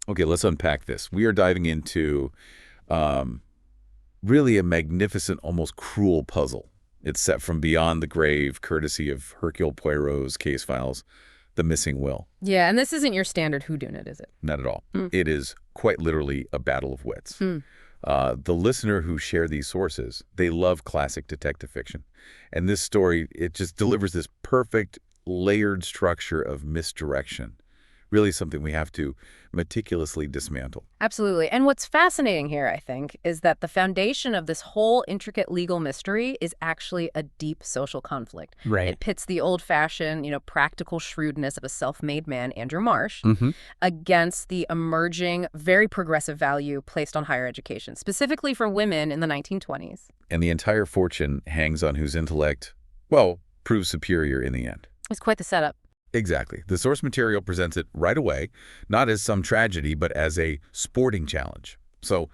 Okay, let's unpack this. We are diving into um, really a magnificent, almost cruel puzzle. It's set from beyond the grave, courtesy of Hercule Poirot's case files, The Missing Will. Yeah, and this isn't your standard whodunit, is it? Not at all. Hmm. It is quite literally a battle of wits. Hmm. The listener who share these sources, they love classic detective fiction. And this story, it just delivers this perfect, layered structure of misdirection. Really something we have to meticulously dismantle. Absolutely. And what's fascinating here, I think, is that the foundation of this whole intricate legal mystery is actually a deep social conflict. Right. It pits the old-fashioned, practical shrewdness of a self-made man, Andrew Marsh, against the emerging, very progressive value placed on higher education, specifically for women in the 1920s. And the entire fortune hangs on whose intellect, well, proves superior in the end. It's quite the setup. Exactly. The source material presents it right away, not as some tragedy, but as a sporting challenge. So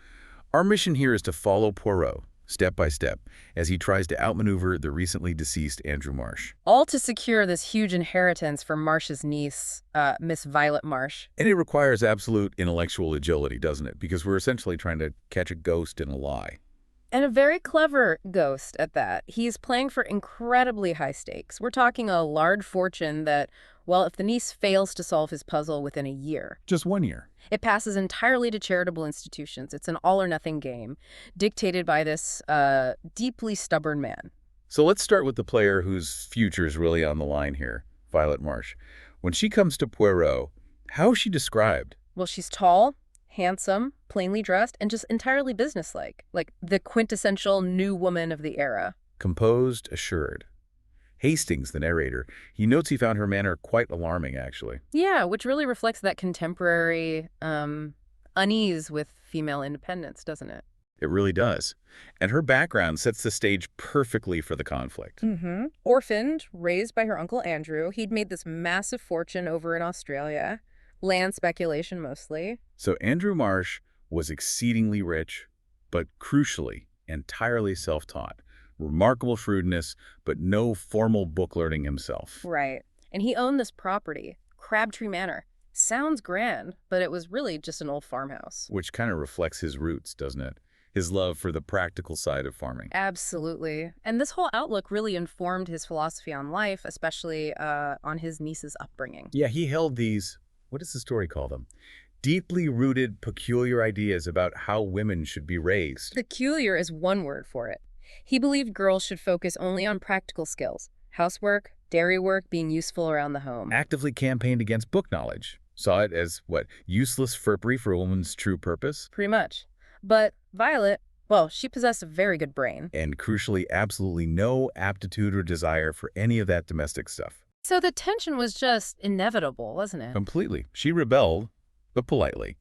our mission here is to follow Poirot, step by step, as he tries to outmaneuver the recently deceased Andrew Marsh. All to secure this huge inheritance for Marsh's niece, Miss Violet Marsh. And it requires absolute intellectual agility, doesn't it? Because we're essentially trying to catch a ghost in a lie. And a very clever ghost at that. He's playing for incredibly high stakes. We're talking a large fortune that, well, if the niece fails to solve his puzzle within a year, Just 1 year. it passes entirely to charitable institutions. It's an all-or-nothing game dictated by this deeply stubborn man. So let's start with the player whose future is really on the line here, Violet Marsh. When she comes to Poirot, how is she described? Well, she's tall, handsome, plainly dressed, and just entirely businesslike, like the quintessential new woman of the era. Composed, assured. Hastings, the narrator, he notes he found her manner quite alarming, actually. Yeah, which really reflects that contemporary unease with female independence, doesn't it? It really does. And her background sets the stage perfectly for the conflict. Mm-hmm. Orphaned, raised by her uncle Andrew, he'd made this massive fortune over in Australia. Land speculation mostly. So Andrew Marsh was exceedingly rich, but crucially, entirely self-taught. Remarkable shrewdness, but no formal book learning himself. Right. And he owned this property, Crabtree Manor. Sounds grand, but it was really just an old farmhouse. Which kind of reflects his roots, doesn't it? His love for the practical side of farming. Absolutely. And this whole outlook really informed his philosophy on life, especially on his niece's upbringing. Yeah, he held these, what does the story call them? Deeply rooted, peculiar ideas about how women should be raised. Peculiar is one word for it. He believed girls should focus only on practical skills, housework, dairy work, being useful around the home. Actively campaigned against book knowledge. Saw it as, what, useless frippery for a woman's true purpose? Pretty much. But Violet, well, she possessed a very good brain. And crucially, absolutely no aptitude or desire for any of that domestic stuff. So the tension was just inevitable, wasn't it? Completely. She rebelled, but politely.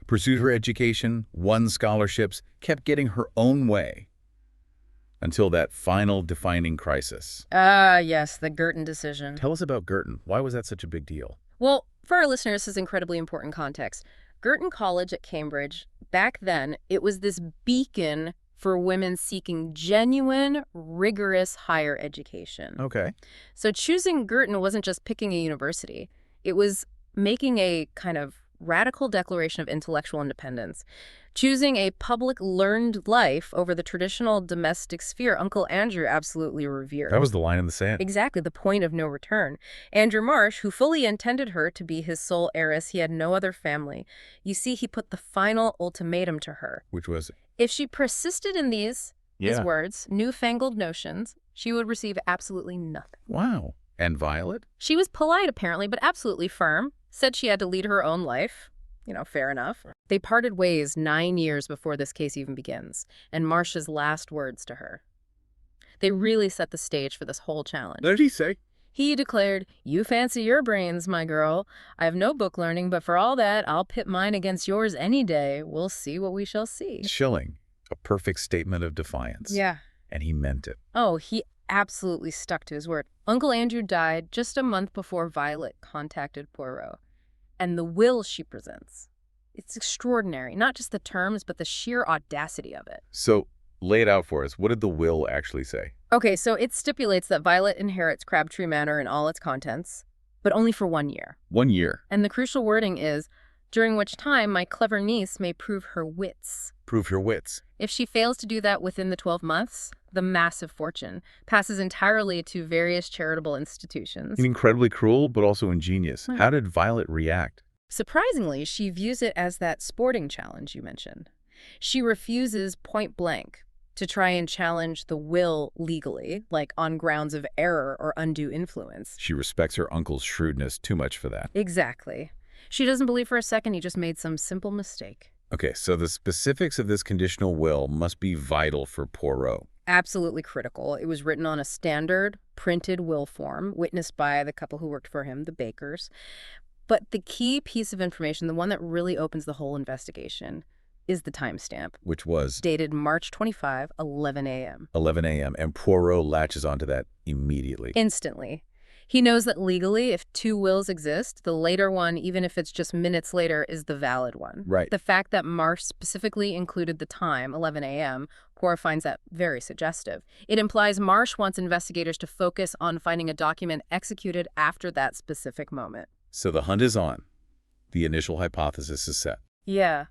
Pursued her education, won scholarships, kept getting her own way. Until that final defining crisis. Ah, yes, the Girton decision. Tell us about Girton. Why was that such a big deal? Well, for our listeners, this is incredibly important context. Girton College at Cambridge, back then, it was this beacon for women seeking genuine, rigorous higher education. Okay. So choosing Girton wasn't just picking a university. It was making a kind of radical declaration of intellectual independence. Choosing a public learned life over the traditional domestic sphere Uncle Andrew absolutely revered. That was the line in the sand. Exactly, the point of no return. Andrew Marsh, who fully intended her to be his sole heiress, he had no other family. You see, he put the final ultimatum to her. Which was? If she persisted in his words, newfangled notions, she would receive absolutely nothing. Wow. And Violet? She was polite, apparently, but absolutely firm. Said she had to lead her own life. Fair enough. They parted ways 9 years before this case even begins, and Marsh's last words to her. They really set the stage for this whole challenge. What did he say? He declared, "You fancy your brains, my girl. I have no book learning, but for all that, I'll pit mine against yours any day. We'll see what we shall see." Chilling. A perfect statement of defiance. Yeah. And he meant it. Oh, he absolutely stuck to his word. Uncle Andrew died just a month before Violet contacted Poirot. And the will she presents, it's extraordinary. Not just the terms, but the sheer audacity of it. So, lay it out for us. What did the will actually say? Okay, so it stipulates that Violet inherits Crabtree Manor and all its contents, but only for 1 year. 1 year. And the crucial wording is, during which time my clever niece may prove her wits. Prove her wits. If she fails to do that within the 12 months, the massive fortune passes entirely to various charitable institutions. Incredibly cruel, but also ingenious. Right. How did Violet react? Surprisingly, she views it as that sporting challenge you mentioned. She refuses point blank to try and challenge the will legally, like on grounds of error or undue influence. She respects her uncle's shrewdness too much for that. Exactly. She doesn't believe for a second he just made some simple mistake. Okay, so the specifics of this conditional will must be vital for Poirot. Absolutely critical. It was written on a standard, printed will form, witnessed by the couple who worked for him, the Bakers. But the key piece of information, the one that really opens the whole investigation, is the timestamp. Which was? Dated March 25, 11 a.m. 11 a.m., and Poirot latches onto that immediately. Instantly. He knows that legally, if two wills exist, the later one, even if it's just minutes later, is the valid one. Right. The fact that Marsh specifically included the time, 11 a.m., Poirot finds that very suggestive. It implies Marsh wants investigators to focus on finding a document executed after that specific moment. So the hunt is on. The initial hypothesis is set. Yeah.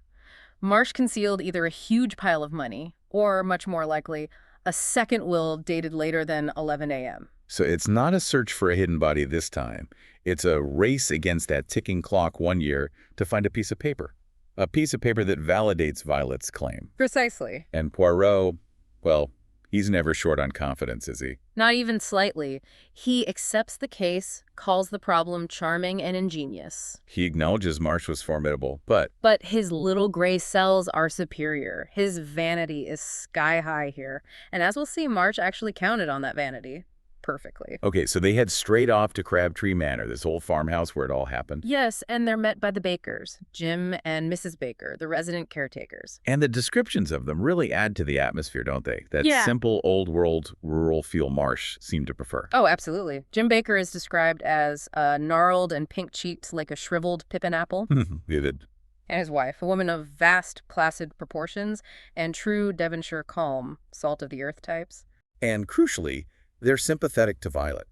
Marsh concealed either a huge pile of money, or, much more likely, a second will dated later than 11 a.m. So it's not a search for a hidden body this time. It's a race against that ticking clock one year to find a piece of paper. A piece of paper that validates Violet's claim. Precisely. And Poirot, well, he's never short on confidence, is he? Not even slightly. He accepts the case, calls the problem charming and ingenious. He acknowledges Marsh was formidable, but his little gray cells are superior. His vanity is sky high here. And as we'll see, Marsh actually counted on that vanity perfectly. okay, so they head straight off to Crabtree Manor, this old farmhouse where it all happened. Yes, and they're met by the Bakers, Jim and Mrs. Baker, the resident caretakers. And the descriptions of them really add to the atmosphere, don't they? That Yeah. simple, old-world, rural feel Marsh seemed to prefer. Oh, absolutely. Jim Baker is described as gnarled and pink-cheeked like a shriveled pippin apple. Vivid. And his wife, a woman of vast, placid proportions and true Devonshire calm, salt-of-the-earth types. And crucially, they're sympathetic to Violet.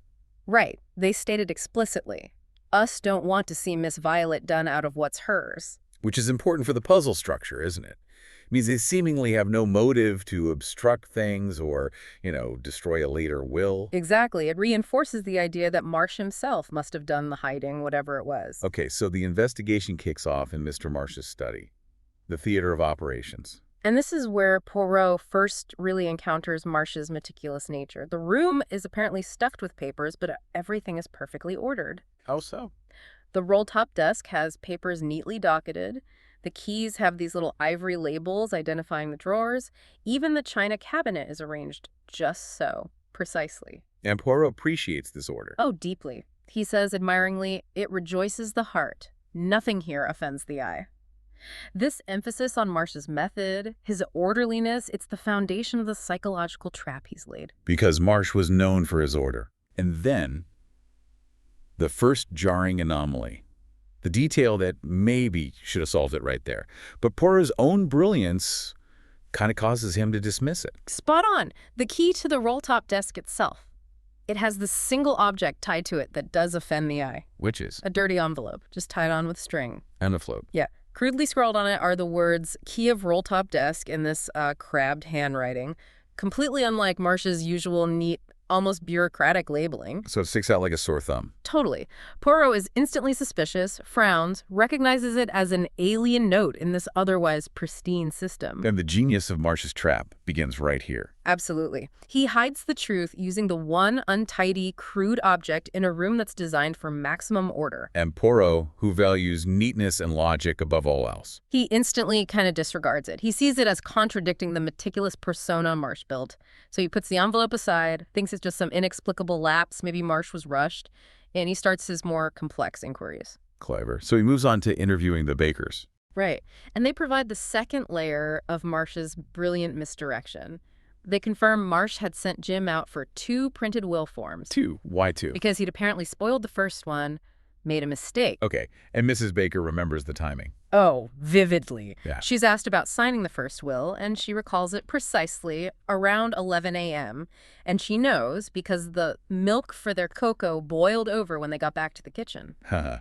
Right. They stated explicitly, us don't want to see Miss Violet done out of what's hers. Which is important for the puzzle structure, isn't it? It means they seemingly have no motive to obstruct things or, destroy a later will. Exactly. It reinforces the idea that Marsh himself must have done the hiding, whatever it was. Okay, so the investigation kicks off in Mr. Marsh's study, the theater of operations. And this is where Poirot first really encounters Marsh's meticulous nature. The room is apparently stuffed with papers, but everything is perfectly ordered. How so? The roll-top desk has papers neatly docketed. The keys have these little ivory labels identifying the drawers. Even the china cabinet is arranged just so, precisely. And Poirot appreciates this order. Oh, deeply. He says admiringly, it rejoices the heart. Nothing here offends the eye. This emphasis on Marsh's method, his orderliness, it's the foundation of the psychological trap he's laid. Because Marsh was known for his order. And then, the first jarring anomaly. The detail that maybe should have solved it right there. But Poirot's own brilliance kind of causes him to dismiss it. Spot on. The key to the roll-top desk itself. It has the single object tied to it that does offend the eye. Which is? A dirty envelope, just tied on with string. And a float. Yeah. Crudely scrawled on it are the words key of roll-top desk in this crabbed handwriting, completely unlike Marsh's usual neat, almost bureaucratic labeling. So it sticks out like a sore thumb. Totally. Poirot is instantly suspicious, frowns, recognizes it as an alien note in this otherwise pristine system. And the genius of Marsh's trap begins right here. Absolutely. He hides the truth using the one untidy, crude object in a room that's designed for maximum order. And Poirot, who values neatness and logic above all else. He instantly kind of disregards it. He sees it as contradicting the meticulous persona Marsh built. So he puts the envelope aside, thinks it's just some inexplicable lapse, maybe Marsh was rushed, and he starts his more complex inquiries. Clever. So he moves on to interviewing the Bakers. Right. And they provide the second layer of Marsh's brilliant misdirection. They confirm Marsh had sent Jim out for 2 printed will forms. 2? Why 2? Because he'd apparently spoiled the first one, made a mistake. Okay, and Mrs. Baker remembers the timing. Oh, vividly. Yeah. She's asked about signing the first will, and she recalls it precisely around 11 a.m. And she knows because the milk for their cocoa boiled over when they got back to the kitchen. Haha.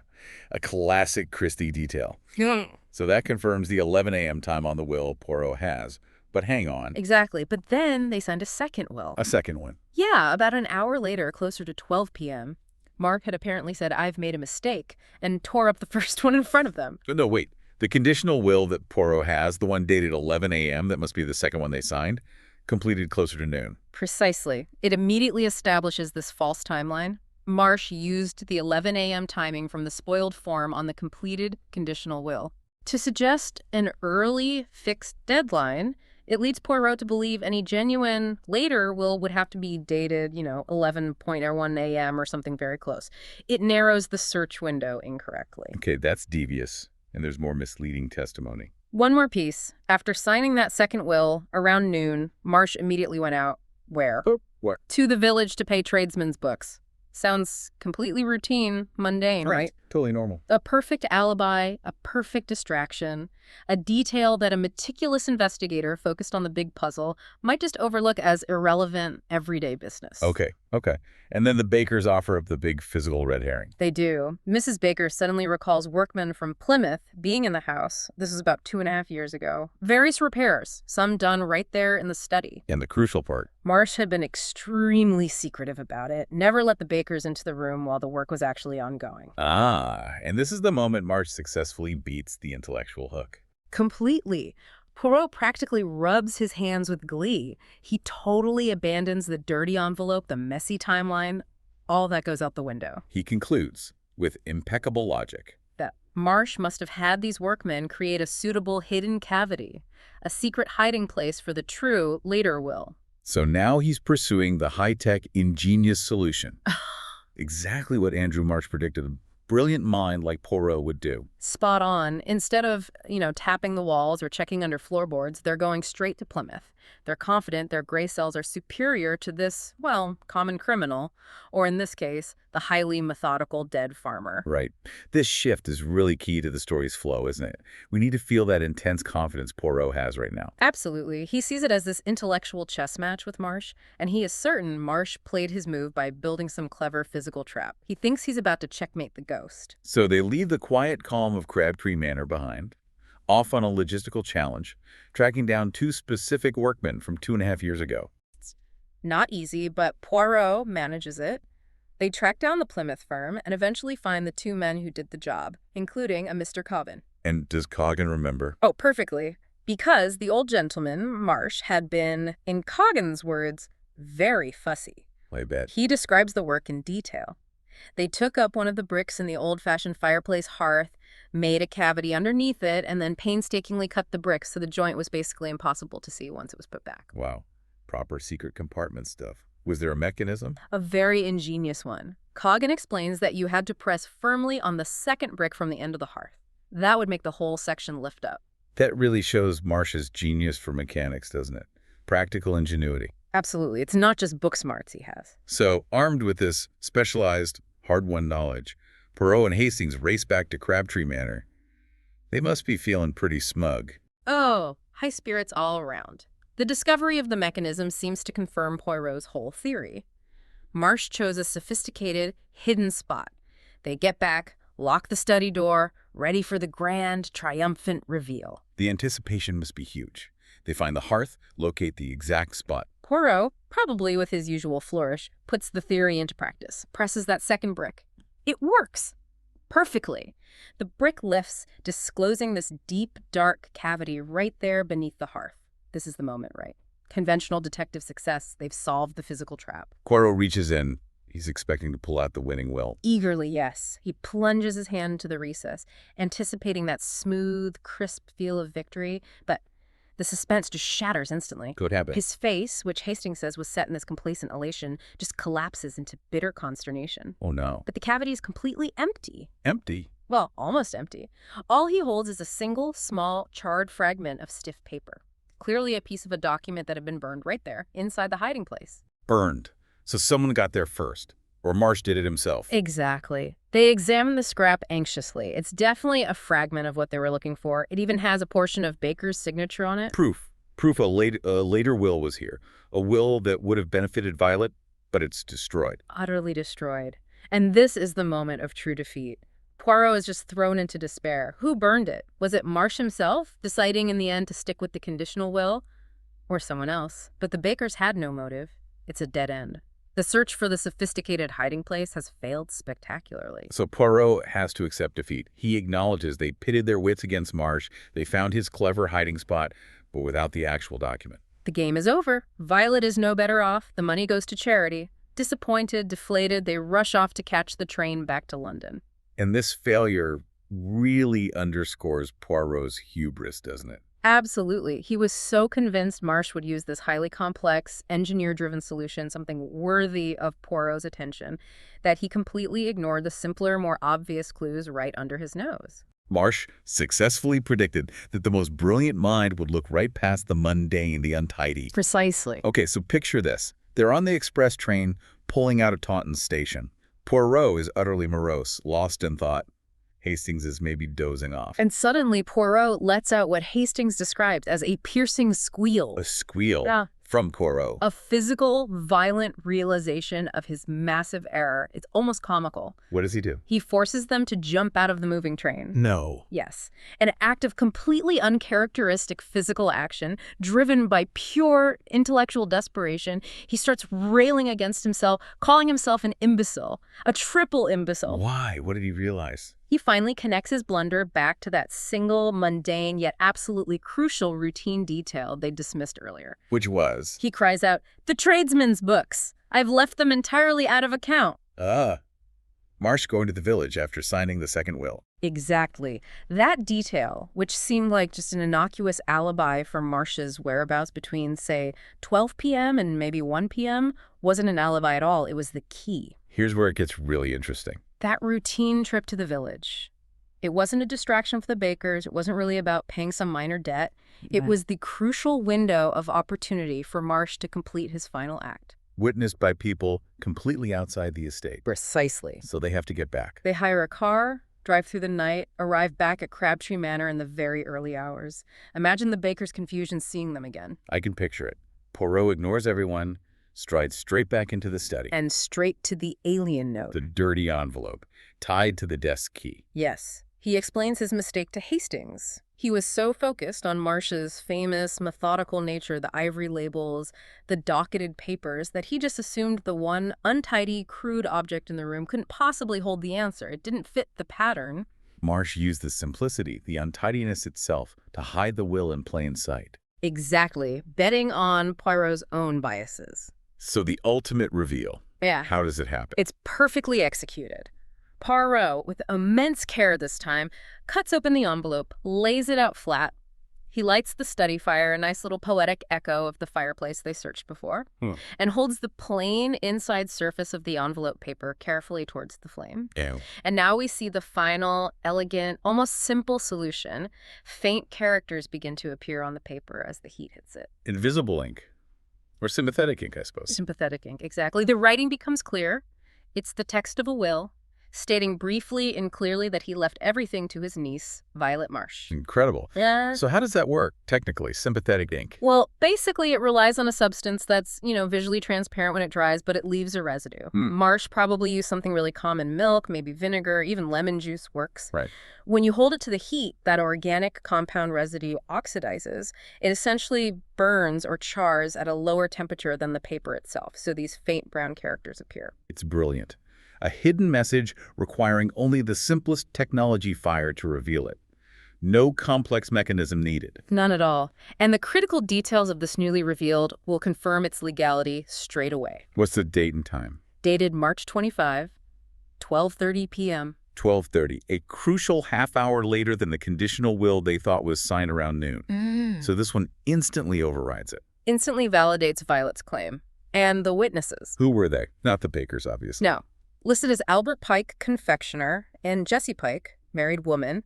A classic Christie detail. Yeah. So that confirms the 11 a.m. time on the will Poirot has. But hang on. Exactly. But then they signed a second will. A second one. Yeah, about an hour later, closer to 12 p.m., Mark had apparently said, "I've made a mistake," and tore up the first one in front of them. No, wait. The conditional will that Poirot has, the one dated 11 a.m., that must be the second one they signed, completed closer to noon. Precisely. It immediately establishes this false timeline. Marsh used the 11 a.m. timing from the spoiled form on the completed conditional will. To suggest an early fixed deadline, it leads Poirot to believe any genuine later will would have to be dated, 11.01 a.m. or something very close. It narrows the search window incorrectly. Okay, that's devious, and there's more misleading testimony. One more piece. After signing that second will, around noon, Marsh immediately went out. Where? Where? To the village to pay tradesmen's books. Sounds completely routine, mundane, right? Totally normal. A perfect alibi, a perfect distraction, a detail that a meticulous investigator focused on the big puzzle might just overlook as irrelevant, everyday business. Okay. And then the bakers offer up the big physical red herring. They do. Mrs. Baker suddenly recalls workmen from Plymouth being in the house. This was about 2.5 years ago. Various repairs, some done right there in the study. And the crucial part. Marsh had been extremely secretive about it, never let the Bakers into the room while the work was actually ongoing. And this is the moment Marsh successfully beats the intellectual hook. Completely. Poirot practically rubs his hands with glee. He totally abandons the dirty envelope, the messy timeline. All that goes out the window. He concludes, with impeccable logic, That Marsh must have had these workmen create a suitable hidden cavity, a secret hiding place for the true later will. so now he's pursuing the high-tech, ingenious solution. Exactly what Andrew Marsh predicted a brilliant mind like Poirot would do. Spot on. Instead of, tapping the walls or checking under floorboards, they're going straight to Plymouth. They're confident their gray cells are superior to this, common criminal, or in this case, the highly methodical dead farmer. Right. This shift is really key to the story's flow, isn't it? We need to feel that intense confidence Poirot has right now. Absolutely. He sees it as this intellectual chess match with Marsh, and he is certain Marsh played his move by building some clever physical trap. He thinks he's about to checkmate the ghost. So they leave the quiet calm of Crabtree Manor behind, off on a logistical challenge, tracking down 2 specific workmen from 2.5 years ago. Not easy, but Poirot manages it. They track down the Plymouth firm and eventually find the 2 men who did the job, including a Mr. Cobbin. And does Coggin remember? Oh, perfectly. Because the old gentleman, Marsh, had been, in Coggin's words, very fussy. I bet. He describes the work in detail. They took up one of the bricks in the old-fashioned fireplace hearth, made a cavity underneath it, and then painstakingly cut the bricks so the joint was basically impossible to see once it was put back. Wow. Proper secret compartment stuff. Was there a mechanism? A very ingenious one. Coggin explains that you had to press firmly on the second brick from the end of the hearth. That would make the whole section lift up. That really shows Marsh's genius for mechanics, doesn't it? Practical ingenuity. Absolutely. It's not just book smarts he has. So, armed with this specialized, hard-won knowledge, Poirot and Hastings race back to Crabtree Manor. They must be feeling pretty smug. Oh, high spirits all around. The discovery of the mechanism seems to confirm Poirot's whole theory. Marsh chose a sophisticated, hidden spot. They get back, lock the study door, ready for the grand, triumphant reveal. The anticipation must be huge. They find the hearth, locate the exact spot. Poirot, probably with his usual flourish, puts the theory into practice, presses that second brick. It works. Perfectly. The brick lifts, disclosing this deep, dark cavity right there beneath the hearth. This is the moment, right? Conventional detective success. They've solved the physical trap. Poirot reaches in. He's expecting to pull out the winning will. Eagerly, yes. He plunges his hand into the recess, anticipating that smooth, crisp feel of victory, but the suspense just shatters instantly. Could happen. His face, which Hastings says was set in this complacent elation, just collapses into bitter consternation. Oh, no. But the cavity is completely empty. Empty? Well, almost empty. All he holds is a single, small, charred fragment of stiff paper. Clearly a piece of a document that had been burned right there, inside the hiding place. Burned. So someone got there first. Or Marsh did it himself. Exactly. They examine the scrap anxiously. It's definitely a fragment of what they were looking for. It even has a portion of Baker's signature on it. Proof a later will was here. A will that would have benefited Violet, but it's destroyed. Utterly destroyed. And this is the moment of true defeat. Poirot is just thrown into despair. Who burned it? Was it Marsh himself, deciding in the end to stick with the conditional will? Or someone else? But the Bakers had no motive. It's a dead end. The search for the sophisticated hiding place has failed spectacularly. So Poirot has to accept defeat. He acknowledges they pitted their wits against Marsh. They found his clever hiding spot, but without the actual document. The game is over. Violet is no better off. The money goes to charity. Disappointed, deflated, they rush off to catch the train back to London. And this failure really underscores Poirot's hubris, doesn't it? Absolutely. He was so convinced Marsh would use this highly complex, engineer-driven solution, something worthy of Poirot's attention, that he completely ignored the simpler, more obvious clues right under his nose. Marsh successfully predicted that the most brilliant mind would look right past the mundane, the untidy. Precisely. Okay, so picture this. They're on the express train, pulling out of Taunton Station. Poirot is utterly morose, lost in thought. Hastings is maybe dozing off. And suddenly, Poirot lets out what Hastings describes as a piercing squeal. A squeal Yeah. from Poirot. A physical, violent realization of his massive error. It's almost comical. What does he do? He forces them to jump out of the moving train. No. Yes. An act of completely uncharacteristic physical action, driven by pure intellectual desperation. He starts railing against himself, calling himself an imbecile, a triple imbecile. Why? What did he realize? He finally connects his blunder back to that single, mundane, yet absolutely crucial routine detail they dismissed earlier. Which was? He cries out, "The tradesmen's books! I've left them entirely out of account." Marsh going to the village after signing the second will. Exactly. That detail, which seemed like just an innocuous alibi for Marsh's whereabouts between, say, 12 p.m. and maybe 1 p.m., wasn't an alibi at all. It was the key. Here's where it gets really interesting. That routine trip to the village. It wasn't a distraction for the Bakers. It wasn't really about paying some minor debt. It was the crucial window of opportunity for Marsh to complete his final act. Witnessed by people completely outside the estate. Precisely. So they have to get back. They hire a car, drive through the night, arrive back at Crabtree Manor in the very early hours. Imagine the Bakers' confusion seeing them again. I can picture it. Poirot ignores everyone, strides straight back into the study. And straight to the alien note. The dirty envelope, tied to the desk key. Yes. He explains his mistake to Hastings. He was so focused on Marsh's famous, methodical nature, the ivory labels, the docketed papers, that he just assumed the one untidy, crude object in the room couldn't possibly hold the answer. It didn't fit the pattern. Marsh used the simplicity, the untidiness itself, to hide the will in plain sight. Exactly. Betting on Poirot's own biases. So the ultimate reveal. Yeah. How does it happen? It's perfectly executed. Poirot, with immense care this time, cuts open the envelope, lays it out flat. He lights the study fire, a nice little poetic echo of the fireplace they searched before, and holds the plain inside surface of the envelope paper carefully towards the flame. Ew. And now we see the final, elegant, almost simple solution. Faint characters begin to appear on the paper as the heat hits it. Invisible ink. Or sympathetic ink, I suppose. Sympathetic ink, exactly. The writing becomes clear. It's the text of a will, stating briefly and clearly that he left everything to his niece, Violet Marsh. Incredible. Yeah. So how does that work, technically, sympathetic ink? Well, basically it relies on a substance that's, visually transparent when it dries, but it leaves a residue. Marsh probably used something really common, milk, maybe vinegar, even lemon juice works. Right. When you hold it to the heat, that organic compound residue oxidizes. It essentially burns or chars at a lower temperature than the paper itself, so these faint brown characters appear. It's brilliant. A hidden message requiring only the simplest technology fire to reveal it. No complex mechanism needed. None at all. And the critical details of this newly revealed will confirm its legality straight away. What's the date and time? Dated March 25, 12:30 p.m. 12:30, a crucial half hour later than the conditional will they thought was signed around noon. So this one instantly overrides it. Instantly validates Violet's claim. And the witnesses. Who were they? Not the Bakers, obviously. No. Listed as Albert Pike, confectioner, and Jessie Pike, married woman,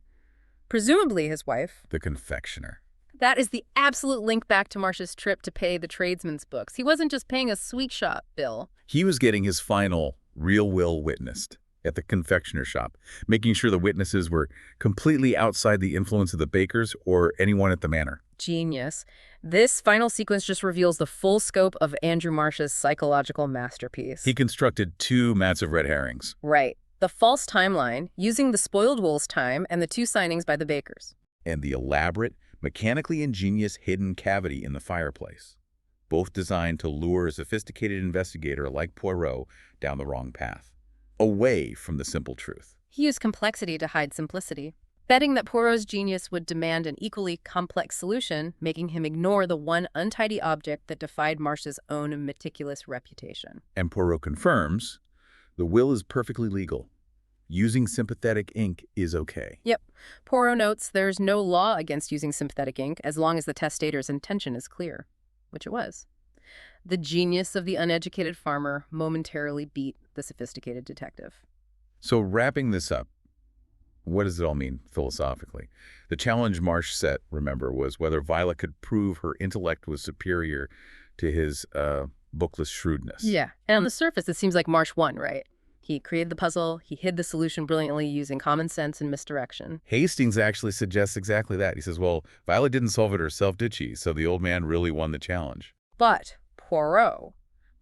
presumably his wife. The confectioner. That is the absolute link back to Marsh's trip to pay the tradesmen's books. He wasn't just paying a sweet shop bill. He was getting his final real will witnessed at the confectioner shop, making sure the witnesses were completely outside the influence of the Bakers or anyone at the manor. Genius. This final sequence just reveals the full scope of Andrew Marsh's psychological masterpiece. He constructed two massive red herrings. Right. The false timeline, using the spoiled wool's time and the 2 signings by the bakers. And the elaborate, mechanically ingenious hidden cavity in the fireplace, both designed to lure a sophisticated investigator like Poirot down the wrong path, away from the simple truth. He used complexity to hide simplicity, betting that Poirot's genius would demand an equally complex solution, making him ignore the one untidy object that defied Marsh's own meticulous reputation. And Poirot confirms the will is perfectly legal. Using sympathetic ink is okay. Yep. Poirot notes there's no law against using sympathetic ink as long as the testator's intention is clear, which it was. The genius of the uneducated farmer momentarily beat the sophisticated detective. So wrapping this up, what does it all mean philosophically? The challenge Marsh set, remember, was whether Violet could prove her intellect was superior to his bookless shrewdness. Yeah. And on the surface, it seems like Marsh won, right? He created the puzzle, he hid the solution brilliantly using common sense and misdirection. Hastings actually suggests exactly that. He says, well, Violet didn't solve it herself, did she? So the old man really won the challenge. But Poirot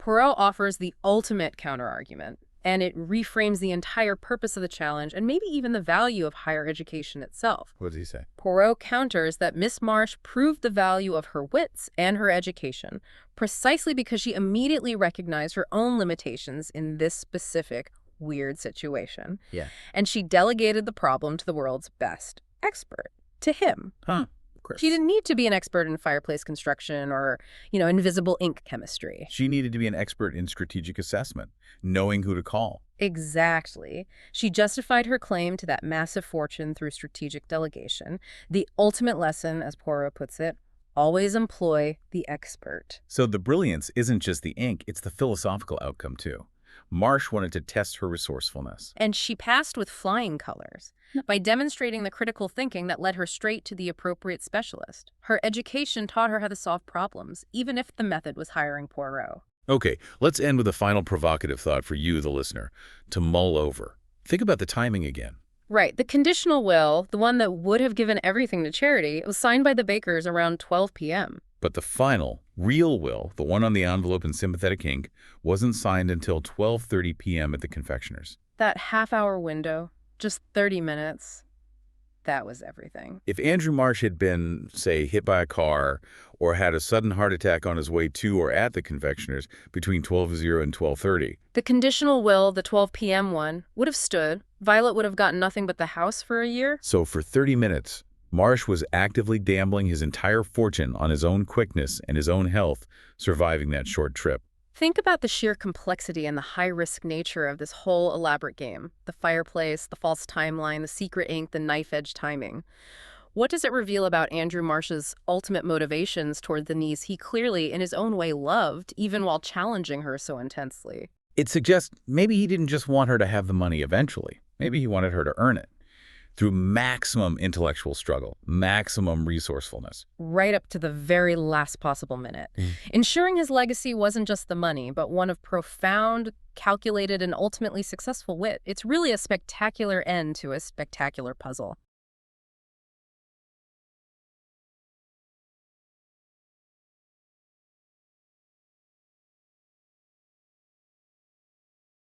offers the ultimate counterargument, and it reframes the entire purpose of the challenge and maybe even the value of higher education itself. What does he say? Poirot counters that Miss Marsh proved the value of her wits and her education precisely because she immediately recognized her own limitations in this specific weird situation. Yeah. And she delegated the problem to the world's best expert, to him. Huh. Chris. She didn't need to be an expert in fireplace construction or, invisible ink chemistry. She needed to be an expert in strategic assessment, knowing who to call. Exactly. She justified her claim to that massive fortune through strategic delegation. The ultimate lesson, as Poirot puts it, always employ the expert. So the brilliance isn't just the ink, it's the philosophical outcome too. Marsh wanted to test her resourcefulness. And she passed with flying colors by demonstrating the critical thinking that led her straight to the appropriate specialist. Her education taught her how to solve problems, even if the method was hiring Poirot. Okay, let's end with a final provocative thought for you, the listener, to mull over. Think about the timing again. Right. The conditional will, the one that would have given everything to charity, was signed by the bakers around 12 p.m. But the final, real will, the one on the envelope in sympathetic ink, wasn't signed until 12:30 p.m. at the confectioner's. That half-hour window, just 30 minutes, that was everything. If Andrew Marsh had been, say, hit by a car or had a sudden heart attack on his way to or at the confectioner's between 12:00 and 12:30, the conditional will, the 12 p.m. one, would have stood. Violet would have gotten nothing but the house for a year. So for 30 minutes, Marsh was actively gambling his entire fortune on his own quickness and his own health, surviving that short trip. Think about the sheer complexity and the high-risk nature of this whole elaborate game. The fireplace, the false timeline, the secret ink, the knife-edge timing. What does it reveal about Andrew Marsh's ultimate motivations toward the niece he clearly, in his own way, loved, even while challenging her so intensely? It suggests maybe he didn't just want her to have the money eventually. Maybe he wanted her to earn it through maximum intellectual struggle, maximum resourcefulness. Right up to the very last possible minute. Ensuring his legacy wasn't just the money, but one of profound, calculated, and ultimately successful wit. It's really a spectacular end to a spectacular puzzle.